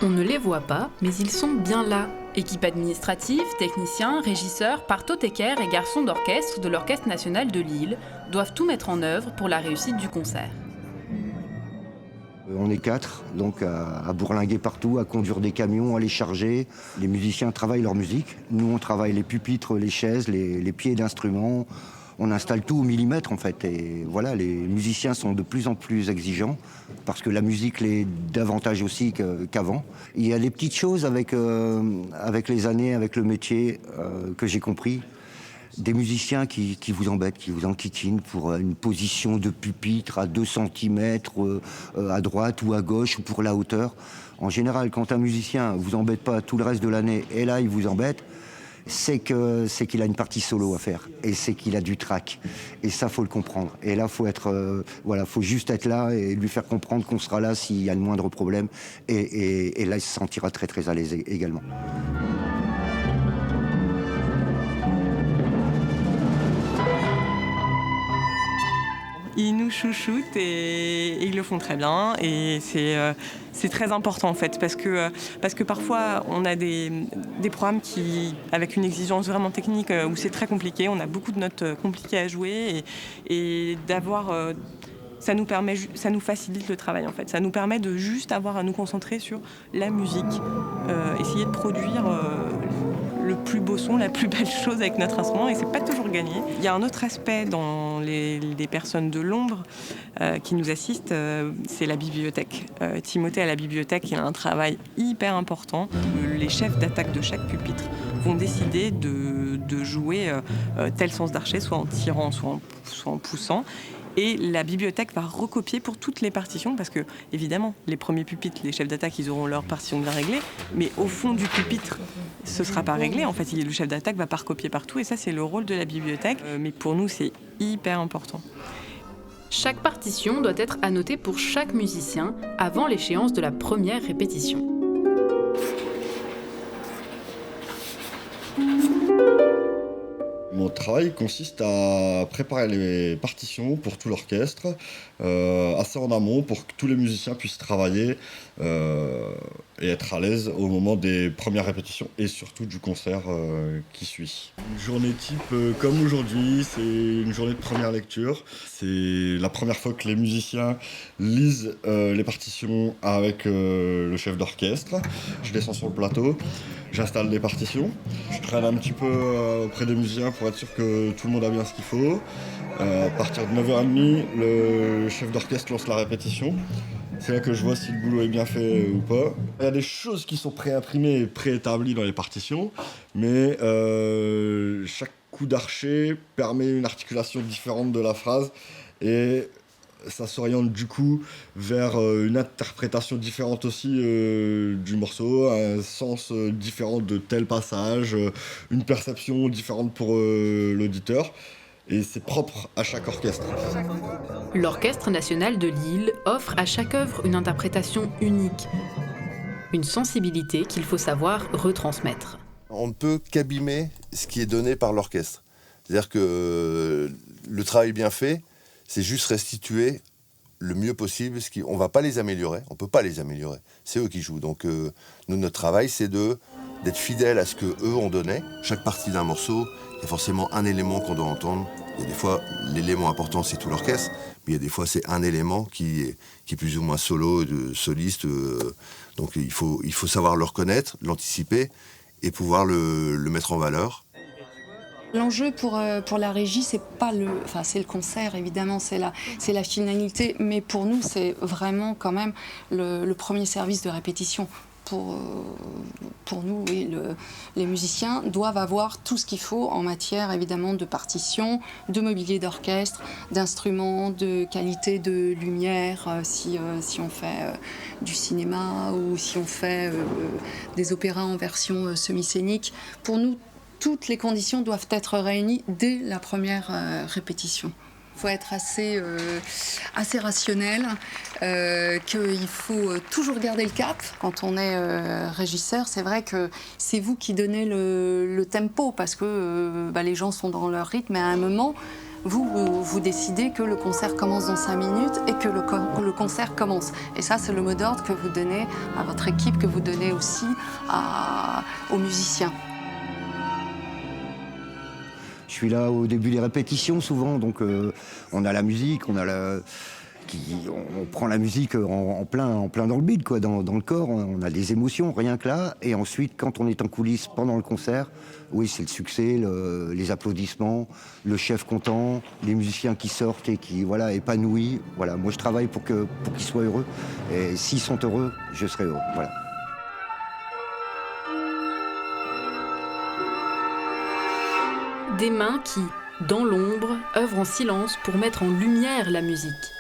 On ne les voit pas, mais ils sont bien là. Équipe administrative, techniciens, régisseurs, partothécaires et garçons d'orchestre de l'Orchestre national de Lille doivent tout mettre en œuvre pour la réussite du concert. On est 4, donc à bourlinguer partout, à conduire des camions, à les charger. Les musiciens travaillent leur musique. Nous, on travaille les pupitres, les chaises, les pieds d'instruments. On installe tout au millimètre, en fait. Et voilà, les musiciens sont de plus en plus exigeants parce que la musique l'est davantage aussi qu'avant. Il y a des petites choses avec les années, avec le métier que j'ai compris. Des musiciens qui vous embêtent, qui vous enquiquinent pour une position de pupitre à 2 cm à droite ou à gauche ou pour la hauteur. En général, quand un musicien vous embête pas tout le reste de l'année et là il vous embête, c'est qu'il a une partie solo à faire et c'est qu'il a du trac. Et ça, faut le comprendre. Et là, faut juste être là et lui faire comprendre qu'on sera là s'il y a le moindre problème. Et là, il se sentira très très à l'aise également. Ils nous chouchoutent et ils le font très bien et c'est très important en fait parce que parfois on a des programmes avec une exigence vraiment technique où c'est très compliqué, on a beaucoup de notes compliquées à jouer et d'avoir ça nous facilite le travail en fait, ça nous permet de juste avoir à nous concentrer sur la musique, essayer de produire le plus beau son, la plus belle chose avec notre instrument et c'est pas toujours gagné. Il y a un autre aspect dans les personnes de l'ombre qui nous assistent, c'est la bibliothèque. Timothée à la bibliothèque, il a un travail hyper important. Les chefs d'attaque de chaque pupitre vont décider de jouer tel sens d'archet, soit en tirant, soit en poussant. Et la bibliothèque va recopier pour toutes les partitions, parce que, évidemment, les premiers pupitres, les chefs d'attaque, ils auront leur partition bien réglée, mais au fond du pupitre, ce ne sera pas réglé. En fait, le chef d'attaque va pas recopier partout, et ça, c'est le rôle de la bibliothèque. Mais pour nous, c'est hyper important. Chaque partition doit être annotée pour chaque musicien avant l'échéance de la première répétition. Mon travail consiste à préparer les partitions pour tout l'orchestre, assez en amont pour que tous les musiciens puissent travailler et être à l'aise au moment des premières répétitions et surtout du concert qui suit. Une journée type comme aujourd'hui, c'est une journée de première lecture. C'est la première fois que les musiciens lisent les partitions avec le chef d'orchestre. Je descends sur le plateau. J'installe des partitions, je traîne un petit peu auprès des musiciens pour être sûr que tout le monde a bien ce qu'il faut. À partir de 9h30, le chef d'orchestre lance la répétition. C'est là que je vois si le boulot est bien fait ou pas. Il y a des choses qui sont préimprimées et préétablies dans les partitions, mais chaque coup d'archet permet une articulation différente de la phrase et ça s'oriente du coup vers une interprétation différente aussi du morceau, un sens différent de tel passage, une perception différente pour l'auditeur. Et c'est propre à chaque orchestre. L'Orchestre national de Lille offre à chaque œuvre une interprétation unique, une sensibilité qu'il faut savoir retransmettre. On ne peut qu'abîmer ce qui est donné par l'orchestre. C'est-à-dire que le travail bien fait, c'est juste restituer le mieux possible. On ne va pas les améliorer, on ne peut pas les améliorer. C'est eux qui jouent. Donc nous, notre travail, c'est d'être fidèle à ce qu'eux ont donné. Chaque partie d'un morceau, il y a forcément un élément qu'on doit entendre. Il y a des fois, l'élément important, c'est tout l'orchestre. Mais il y a des fois, c'est un élément qui est plus ou moins solo, soliste. Donc il faut savoir le reconnaître, l'anticiper et pouvoir le mettre en valeur. L'enjeu pour la régie, c'est le concert évidemment, c'est la finalité, mais pour nous c'est vraiment quand même le premier service de répétition. Pour nous, oui, les musiciens doivent avoir tout ce qu'il faut en matière évidemment de partition, de mobilier d'orchestre, d'instruments, de qualité de lumière, si on fait du cinéma ou si on fait des opéras en version semi-scénique. Pour nous, toutes les conditions doivent être réunies dès la première répétition. Il faut être assez rationnel, qu'il faut toujours garder le cap. Quand on est régisseur, c'est vrai que c'est vous qui donnez le tempo parce que les gens sont dans leur rythme et à un moment, vous décidez que le concert commence dans 5 minutes et que le concert commence. Et ça, c'est le mot d'ordre que vous donnez à votre équipe, que vous donnez aussi aux musiciens. Je suis là au début des répétitions souvent, donc on a la musique, on prend la musique en plein dans le bide, quoi, dans le corps, on a des émotions, rien que là. Et ensuite, quand on est en coulisses pendant le concert, oui, c'est le succès, les applaudissements, le chef content, les musiciens qui sortent et qui, voilà, épanouis. Voilà, moi je travaille pour qu'ils soient heureux. Et s'ils sont heureux, je serai heureux. Voilà. Des mains qui, dans l'ombre, œuvrent en silence pour mettre en lumière la musique.